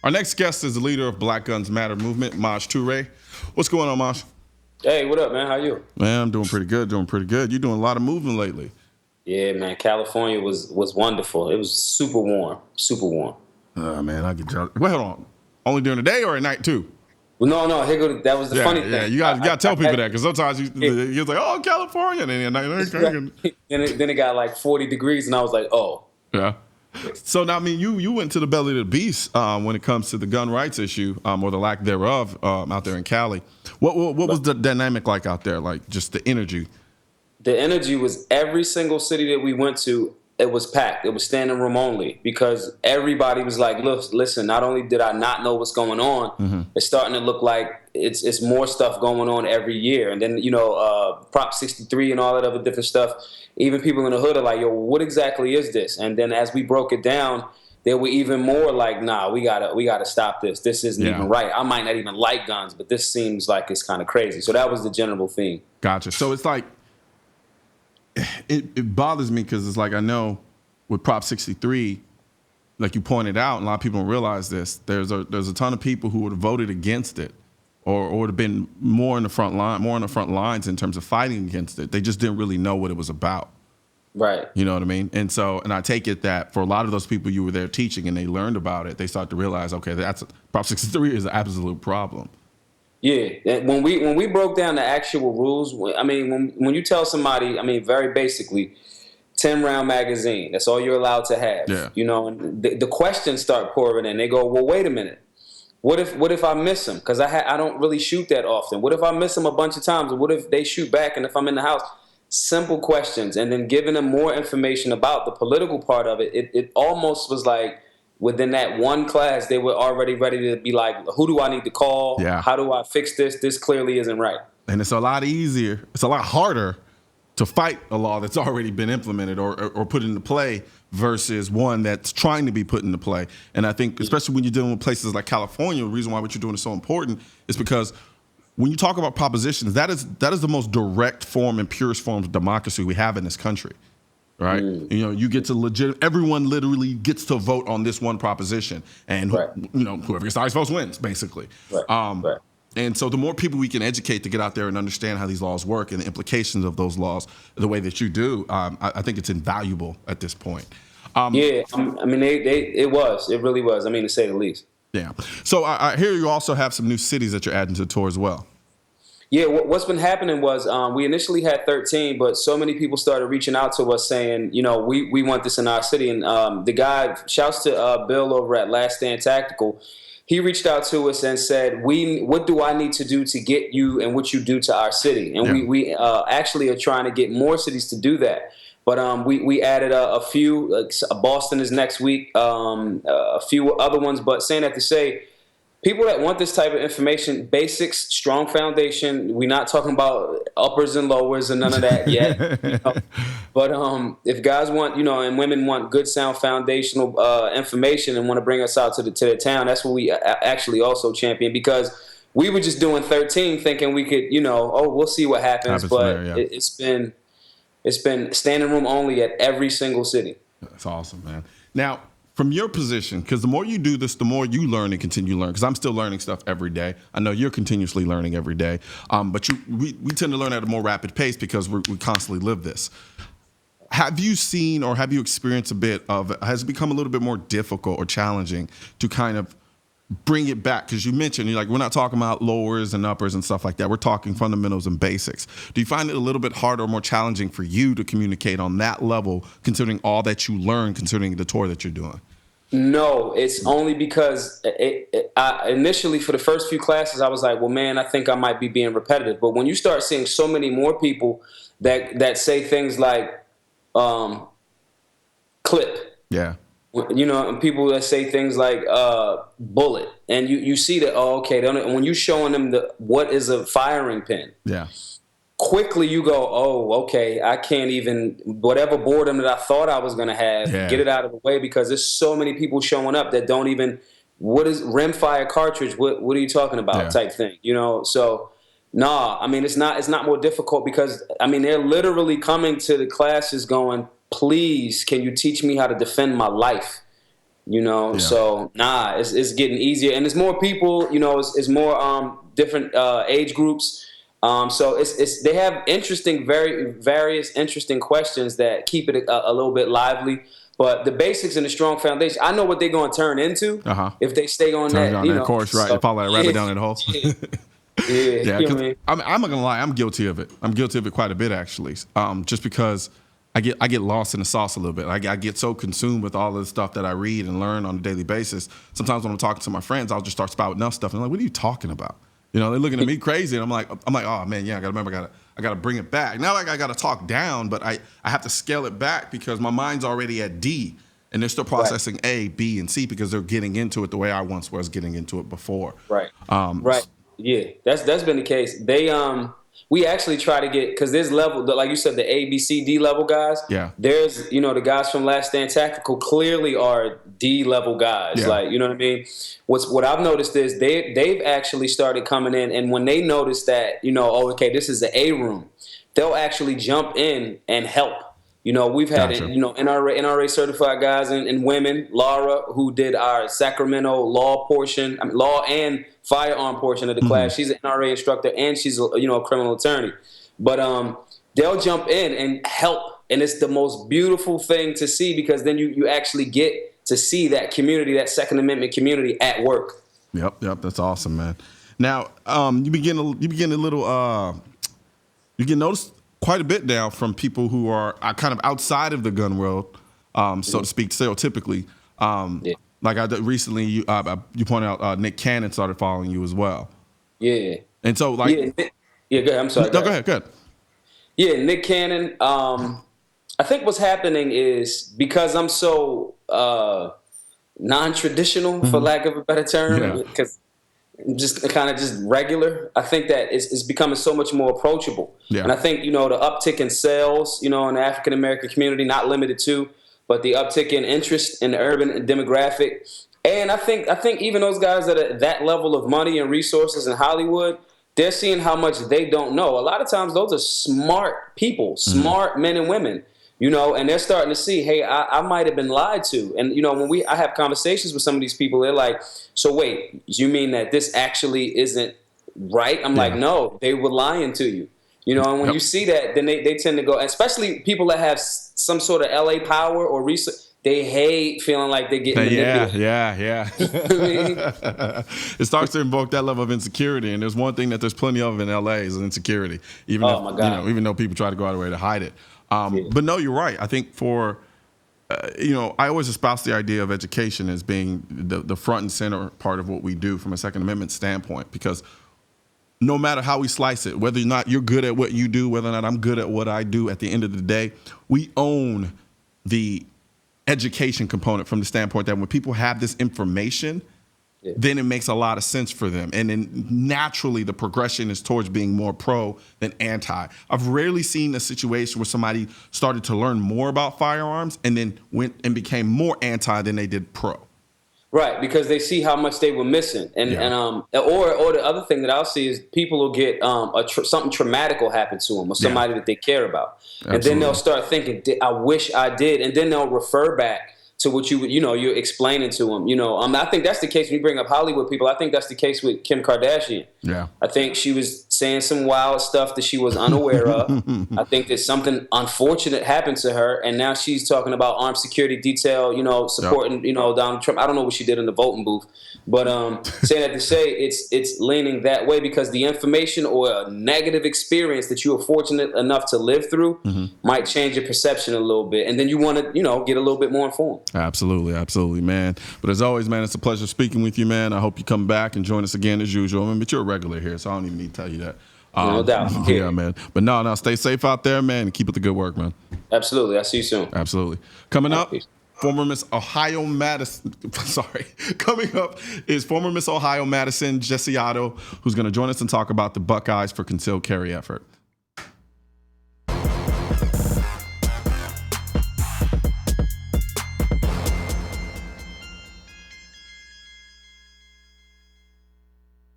Our next guest is the leader of Black Guns Matter movement, Maj Toure. What's going on, Maj? Hey, what up, man? How you? Man, I'm doing pretty good, You're doing a lot of moving lately. Yeah, man. California was wonderful. It was super warm, super warm. Man, I get jealous. Well, hold on. Only during the day or at night too? Well, no. Here go. That was the funny thing. Yeah, you got to tell people that because sometimes you're like, oh, California, and then at night. Then it got like 40 degrees, and I was like, oh. Yeah. So now, I mean, you went to the belly of the beast when it comes to the gun rights issue or the lack thereof out there in Cali. What was the dynamic like out there? Like just the energy? The energy was every single city that we went to. It was packed. It was standing room only because everybody was like, "Look, listen. Not only did I not know what's going on, it's starting to look like it's more stuff going on every year." And then Prop 63 and all that other different stuff. Even people in the hood are like, "Yo, what exactly is this?" And then as we broke it down, they were even more like, "Nah, we gotta stop this. This isn't even right. I might not even like guns, but this seems like it's kind of crazy." So that was the general theme. Gotcha. So it's like. It bothers me because it's like I know with Prop 63, like you pointed out, and a lot of people don't realize this. There's a ton of people who would have voted against it, or would have been more in the front lines in terms of fighting against it. They just didn't really know what it was about. Right. You know what I mean? And I take it that for a lot of those people you were there teaching and they learned about it, they start to realize, okay, Prop 63 is an absolute problem. Yeah, when we broke down the actual rules, I mean, when you tell somebody, I mean, very basically, 10-round magazine, that's all you're allowed to have. Yeah. You know, and the questions start pouring in. They go, well, wait a minute. What if I miss them? Because I don't really shoot that often. What if I miss them a bunch of times? What if they shoot back? And if I'm in the house, simple questions, and then giving them more information about the political part of it. It almost was like. Within that one class, they were already ready to be like, who do I need to call? Yeah. How do I fix this? This clearly isn't right. And it's a lot easier. It's a lot harder to fight a law that's already been implemented or put into play versus one that's trying to be put into play. And I think, especially when you're dealing with places like California, the reason why what you're doing is so important is because when you talk about propositions, that is the most direct form and purest form of democracy we have in this country. Right, you know, you get to everyone literally gets to vote on this one proposition, and whoever gets the highest votes wins, basically. Right. And so, the more people we can educate to get out there and understand how these laws work and the implications of those laws, the way that you do, I think it's invaluable at this point. I mean, it really was. I mean, to say the least. Yeah. So I hear you also have some new cities that you're adding to the tour as well. Yeah, what's been happening was we initially had 13, but so many people started reaching out to us saying, you know, we want this in our city. And the guy, shouts to Bill over at Last Stand Tactical, he reached out to us and said, what do I need to do to get you and what you do to our city? And we actually are trying to get more cities to do that. But we added a few, Boston is next week, a few other ones. But saying that to say, people that want this type of information, basics, strong foundation. We're not talking about uppers and lowers and none of that yet. You know? But if guys want, you know, and women want good, sound, foundational information and want to bring us out to the town, that's what we actually also champion, because we were just doing 13 thinking we could, you know, we'll see what happens. But it's been standing room only at every single city. That's awesome, man. Now, from your position, because the more you do this, the more you learn and continue to learn, because I'm still learning stuff every day. I know you're continuously learning every day, but we tend to learn at a more rapid pace because we constantly live this. Have you seen or have you experienced a bit of, has it become a little bit more difficult or challenging to kind of bring it back? Because you mentioned, you're like, we're not talking about lowers and uppers and stuff like that. We're talking fundamentals and basics. Do you find it a little bit harder or more challenging for you to communicate on that level, considering all that you learn, considering the tour that you're doing? No, it's only because I initially, for the first few classes, I was like, well, man, I think I might be being repetitive. But when you start seeing so many more people that say things like clip. Yeah. You know, and people that say things like bullet, and you see that, when you're showing them what is a firing pin, quickly you go, okay, I can't even, whatever boredom that I thought I was going to have, get it out of the way, because there's so many people showing up that don't even, what is rimfire cartridge, what are you talking about type thing, you know? So, I mean, it's not more difficult, because, I mean, they're literally coming to the classes going, please, can you teach me how to defend my life? Yeah. So it's getting easier, and it's more people. It's more different age groups. So it's they have various interesting questions that keep it a little bit lively. But the basics and the strong foundation, I know what they're going to turn into Uh huh. if they stay on Turn that. down that course, right? They So follow that rabbit down that hole. yeah, yeah, Yeah, you know because what I mean? I'm not gonna lie, I'm guilty of it. I'm guilty of it quite a bit, actually. Just because I get lost in the sauce a little bit. I get so consumed with all of the stuff that I read and learn on a daily basis. Sometimes when I'm talking to my friends, I'll just start spouting up stuff, and they're like, "What are you talking about?" They're looking at me crazy, and I'm like, "Oh man, yeah, I gotta bring it back." Now, like I gotta talk down, but I have to scale it back because my mind's already at D. And they're still Right, processing A, B, and C because they're getting into it the way I once was getting into it before. right, Um, right. Yeah, that's been the case. We actually try to get, because there's like you said, the A, B, C, D level guys. yeah, There's the guys from Last Stand Tactical clearly are D level guys. yeah. Like, you know what I mean? What I've noticed is they've actually started coming in, and when they notice that oh, okay, this is the A room, they'll actually jump in and help. We've had Gotcha. NRA certified guys and women. Laura, who did our Sacramento law portion, law and firearm portion of the Hmm. class. She's an NRA instructor and she's a criminal attorney. But they'll jump in and help, and it's the most beautiful thing to see, because then you actually get to see that community, that Second Amendment community at work. Yep. That's awesome, man. Now, you begin a little you get noticed quite a bit now from people who are kind of outside of the gun world, so to speak, stereotypically. Yeah, Like I did recently, you pointed out Nick Cannon started following you as well, yeah, and so like, yeah. Yeah, go ahead. I'm sorry. no, go ahead, good. Yeah, Nick Cannon. I think what's happening is because I'm so non-traditional, for lack of a better term, Yeah, because I'm just kind of just regular. I think that it's becoming so much more approachable, yeah, and I think the uptick in sales, in the African American community, not limited to, but the uptick in interest in the urban demographic, and I think even those guys that are at that level of money and resources in Hollywood, they're seeing how much they don't know. A lot of times, those are smart people, smart men and women, and they're starting to see, hey, I might have been lied to. And, when I have conversations with some of these people, they're like, so wait, you mean that this actually isn't right? I'm like, yeah. no, they were lying to you. And when Yep. you see that, then they tend to go, especially people that have some sort of LA power or research, they hate feeling like they're getting manipulated. Yeah. I mean, It starts to invoke that level of insecurity, and there's one thing that there's plenty of in LA is insecurity. Even oh if my God. even though people try to go out of their way to hide it. Yeah. But no, you're right. I think for I always espouse the idea of education as being the front and center part of what we do from a Second Amendment standpoint, because no matter how we slice it, whether or not you're good at what you do, whether or not I'm good at what I do, at the end of the day, we own the education component from the standpoint that when people have this information, Yeah. then it makes a lot of sense for them. And then naturally the progression is towards being more pro than anti. I've rarely seen a situation where somebody started to learn more about firearms and then went and became more anti than they did pro. Right, because they see how much they were missing, and Yeah. or the other thing that I'll see is people will get something traumatic will happen to them or Yeah. somebody that they care about, and then they'll Absolutely. start thinking, I wish I did," and then they'll refer back to what you're explaining to them. I think that's the case when you bring up Hollywood people. I think that's the case with Kim Kardashian. Yeah. I think she was saying some wild stuff that she was unaware of. I think that something unfortunate happened to her, and now she's talking about armed security detail, supporting, Donald Trump. I don't know what she did in the voting booth, but saying that to say it's leaning that way because the information or a negative experience that you are fortunate enough to live through might change your perception a little bit, and then you want to, get a little bit more informed. Absolutely, man. But as always, man, it's a pleasure speaking with you, man. I hope you come back and join us again as usual. I mean, but you're a regular here, so I don't even need to tell you that. No doubt. Yeah, man. But no, stay safe out there, man, and keep up the good work, man. Absolutely. I'll see you soon. Absolutely. Coming up, Peace. former Miss Ohio Madison. Sorry. Coming up is former Miss Ohio Madison, Jessie Otto, who's going to join us and talk about the Buckeyes for concealed carry effort.